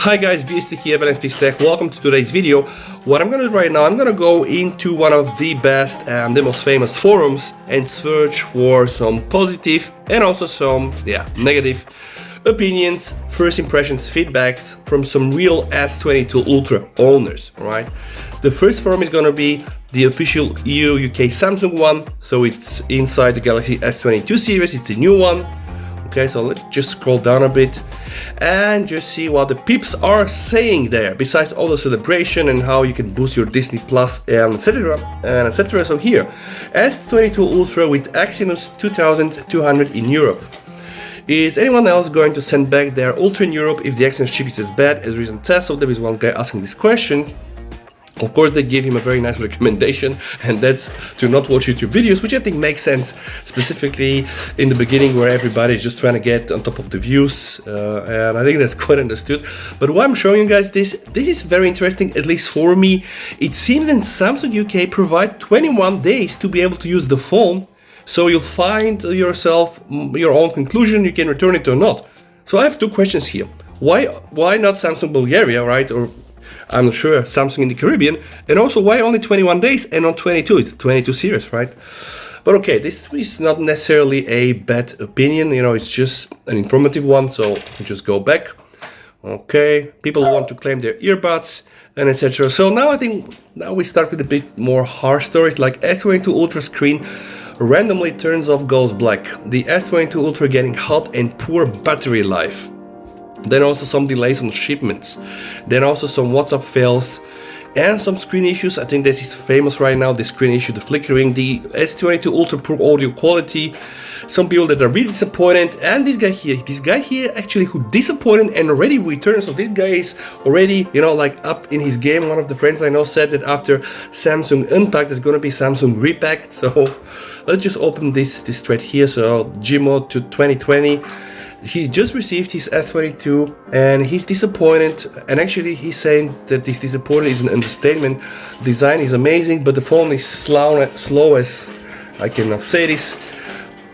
Hi guys, VST here, Speaks Tech. Welcome to today's video. What I'm gonna do right now, I'm gonna go into one of the best and the most famous forums and search for some positive and also some negative opinions, first impressions, feedbacks from some real S22 Ultra owners. Alright. The first forum is gonna be the official EU UK Samsung one, so it's inside the Galaxy S22 series, it's a new one. Okay, so let's just scroll down a bit and just see what the peeps are saying there, besides all the celebration and how you can boost your Disney Plus and etc. and etc. So here, S22 Ultra with Exynos 2200 in Europe. Is anyone else going to send back their Ultra in Europe if the Exynos chip is as bad as recent tests? So there is one guy asking this question. Of course, they gave him a very nice recommendation, and that's to not watch YouTube videos, which I think makes sense, specifically in the beginning where everybody is just trying to get on top of the views, and I think that's quite understood. But why I'm showing you guys this is very interesting, at least for me. It seems that Samsung UK provide 21 days to be able to use the phone, so you'll find yourself your own conclusion, you can return it or not. So I have two questions here. Why not Samsung Bulgaria, right? Or I'm not sure, Samsung in the Caribbean, and also why only 21 days and not 22? It's 22 series, right? But okay, this is not necessarily a bad opinion, you know, it's just an informative one, so I'll just go back. Okay, people want to claim their earbuds and etc. So now we start with a bit more harsh stories, like S22 Ultra screen randomly turns off, goes black. The S22 Ultra getting hot and poor battery life. Then also some delays on shipments. Then also some WhatsApp fails and some screen issues. I think this is famous right now, the screen issue, the flickering, the S22 Ultra poor audio quality. Some people that are really disappointed, and this guy here actually who disappointed and already returned. So this guy is already, you know, like up in his game. One of the friends I know said that after Samsung Unpacked, there's gonna be Samsung Repacked. So let's just open this thread here. So Gmod to 2020. He just received his S22 and he's disappointed, and actually he's saying that this disappointment is an understatement. Design is amazing, but the phone is slow as I cannot say this.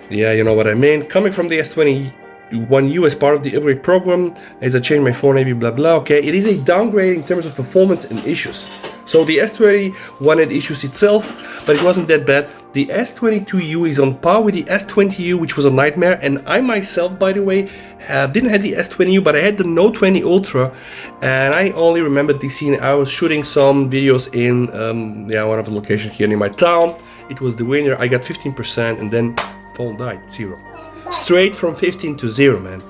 Yeah, you know what I mean. Coming from the S21U as part of the upgrade program, as I changed my phone, maybe blah blah. Okay, it is a downgrade in terms of performance and issues. So the S21 had issues itself, but it wasn't that bad. The S22U is on par with the S20U, which was a nightmare. And I myself, by the way, didn't have the S20U, but I had the Note 20 Ultra, and I only remember this scene. I was shooting some videos in one of the locations here near my town. It was the winner. I got 15%, and then phone died, 0. Straight from 15 to 0, man.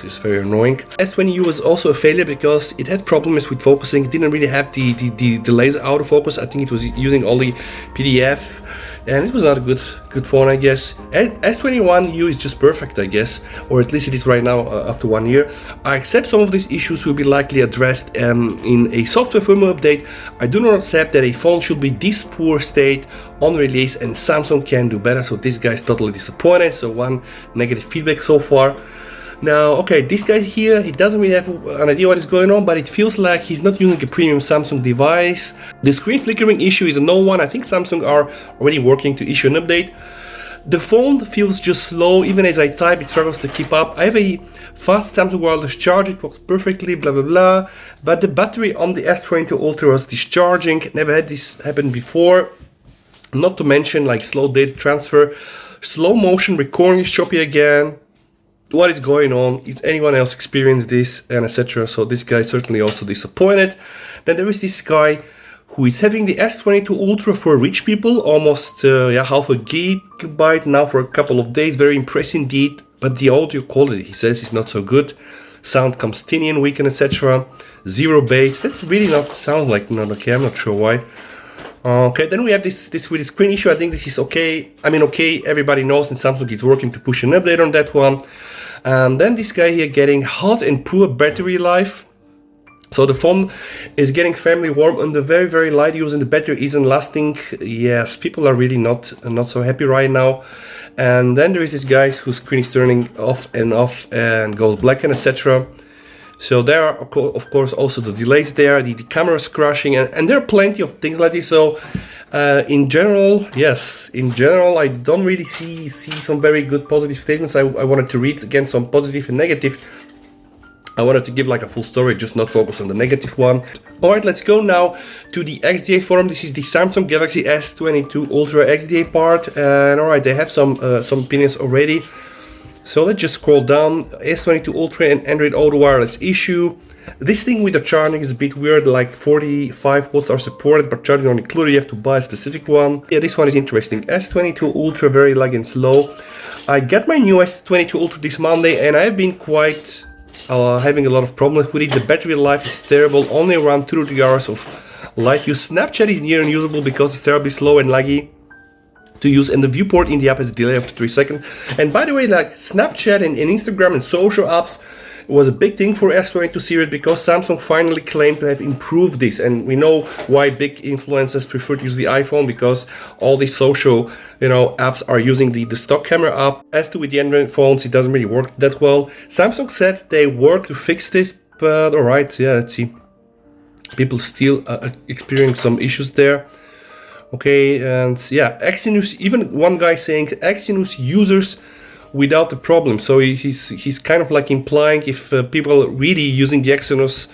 It's very annoying. S20U was also a failure because it had problems with focusing. It didn't really have the laser autofocus. I think it was using only PDF, and it was not a good phone, I guess. S21U is just perfect, I guess, or at least it is right now after 1 year. I accept some of these issues will be likely addressed in a software firmware update. I do not accept that a phone should be this poor state on release, and Samsung can do better. So this guy is totally disappointed. So one negative feedback so far. Now, okay, this guy here, he doesn't really have an idea what is going on, but it feels like he's not using a premium Samsung device. The screen flickering issue is a no one. I think Samsung are already working to issue an update. The phone feels just slow. Even as I type, it struggles to keep up. I have a fast Samsung wireless charge. It works perfectly, blah, blah, blah. But the battery on the S22 Ultra was discharging. Never had this happen before. Not to mention like slow data transfer. Slow motion recording is choppy again. What is going on? Is anyone else experienced this, and etc. So this guy is certainly also disappointed. Then there is this guy who is having the S22 Ultra for rich people, almost half a gigabyte now for a couple of days. Very impressive indeed, but the audio quality, he says, is not so good. Sound comes tinny and weak, and etc. 0 bass. That's really not sounds like not okay. I'm not sure why. Okay, then we have this with the screen issue. I think this is okay. I mean, okay, everybody knows, and Samsung is working to push an update on that one. Then this guy here getting hot and poor battery life. So the phone is getting fairly warm under very, very light use, and the battery isn't lasting. Yes, people are really not so happy right now. And then there is this guy whose screen is turning off and goes black and etc. So there are of course also the delays there, the camera's crashing, and there are plenty of things like this. So in general, I don't really see some very good positive statements. I wanted to read again some positive and negative. I wanted to give like a full story, just not focus on the negative one. Alright, let's go now to the XDA forum. This is the Samsung Galaxy S22 Ultra XDA part. And alright, they have some opinions already. So let's just scroll down. S22 Ultra and Android Auto wireless issue. This thing with the charging is a bit weird, like 45 watts are supported, but charging not included, you have to buy a specific one. Yeah, this one is interesting. S22 Ultra, very lag and slow. I got my new S22 Ultra this Monday and I've been quite having a lot of problems with it. The battery life is terrible, only around 2 to 3 hours of light use. Snapchat is near unusable because it's terribly slow and laggy to use, and the viewport in the app has a delay of 3 seconds. And by the way, like Snapchat and Instagram and social apps was a big thing for S22 series because Samsung finally claimed to have improved this, and we know why big influencers prefer to use the iPhone, because all these social, apps are using the stock camera app. As to with the Android phones, it doesn't really work that well. Samsung said they work to fix this, but alright, yeah, let's see. People still experiencing some issues there. Okay, and yeah, Exynos, even one guy saying Exynos users without the problem. So he's kind of like implying if people really using the Exynos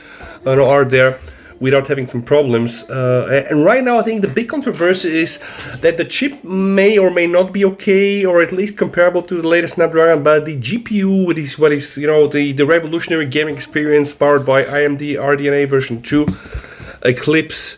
are there without having some problems. And right now I think the big controversy is that the chip may or may not be okay, or at least comparable to the latest Snapdragon, but the GPU with what is the revolutionary gaming experience powered by AMD RDNA version 2 Eclipse,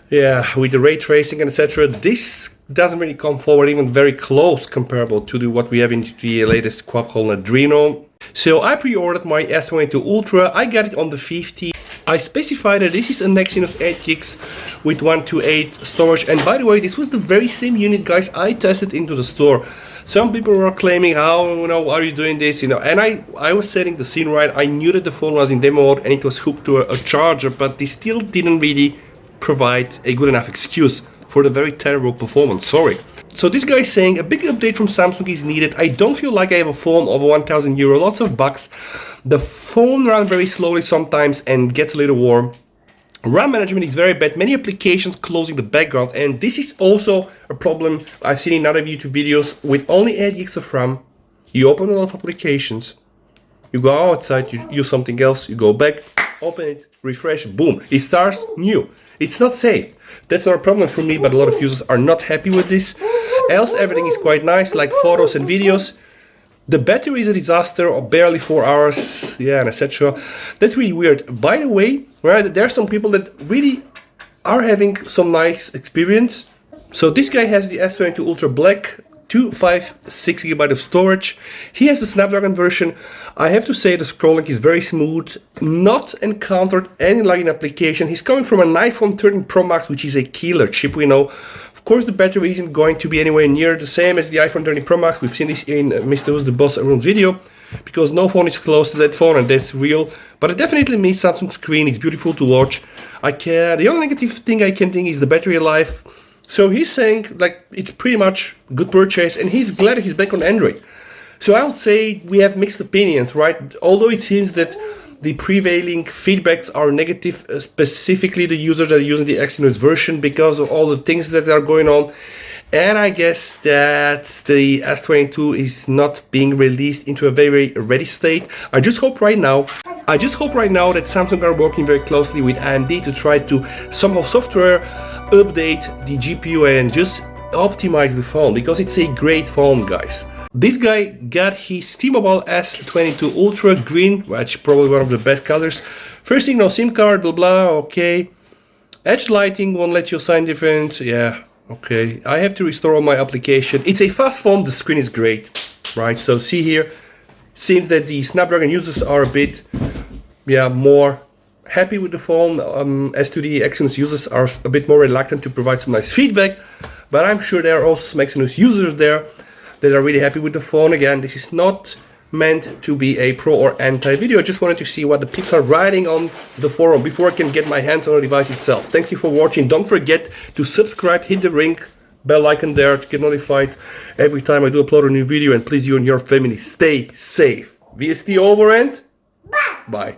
yeah, with the ray tracing and etc. This doesn't really come forward even very close comparable to what we have in the latest Qualcomm Adreno. So I pre-ordered my S22 Ultra. I got it on the 50. I specified that this is an Exynos 8 gigs with 128 storage. And by the way, this was the very same unit, guys, I tested into the store. Some people were claiming, how are you doing this? And I was setting the scene right. I knew that the phone was in demo mode and it was hooked to a charger, but they still didn't really provide a good enough excuse for the very terrible performance. Sorry. So this guy is saying a big update from Samsung is needed. I don't feel like I have a phone over 1,000 euro, lots of bugs. The phone runs very slowly sometimes and gets a little warm. RAM management is very bad, many applications closing the background, and this is also a problem I've seen in other YouTube videos. With only 8 gigs of RAM, you open a lot of applications, you go outside, you use something else, you go back, open it, refresh, boom, it starts new. It's not safe. That's not a problem for me, but a lot of users are not happy with this. Else everything is quite nice, like photos and videos. The battery is a disaster, or barely 4 hours, yeah, and etc. That's really weird. By the way, right, there are some people that really are having some nice experience. So this guy has the S22 Ultra Black, 256 GB of storage. He has the Snapdragon version. I have to say the scrolling is very smooth, not encountered any lagging application. He's coming from an iPhone 13 Pro Max, which is a killer chip, we know. Of course, the battery isn't going to be anywhere near the same as the iPhone 13 Pro Max. We've seen this in Mr. Who's the Boss Arun's video, because no phone is close to that phone, and that's real. But it definitely meets Samsung screen. It's beautiful to watch. The only negative thing I can think is the battery life. So he's saying like it's pretty much good purchase, and he's glad he's back on Android. So I would say we have mixed opinions, right? Although it seems that the prevailing feedbacks are negative, specifically the users that are using the Exynos version because of all the things that are going on. And I guess that the S22 is not being released into a very ready state. I just hope right now that Samsung are working very closely with AMD to try to somehow software update the GPU and just optimize the phone, because it's a great phone, guys. This guy got his T-Mobile S22 Ultra green, which probably one of the best colors. First thing, no SIM card, blah blah, okay. Edge lighting won't let you assign different, yeah, okay. I have to restore all my application. It's a fast phone, the screen is great, right? So see here, it seems that the Snapdragon users are a bit, more happy with the phone. As to the Exynos users are a bit more reluctant to provide some nice feedback, but I'm sure there are also some Exynos users there that are really happy with the phone. Again, this is not meant to be a pro or anti video. I just wanted to see what the people are writing on the forum before I can get my hands on the device itself. Thank you for watching. Don't forget to subscribe, hit the ring bell icon there to get notified every time I do upload a new video, and please, you and your family stay safe. VST over and bye.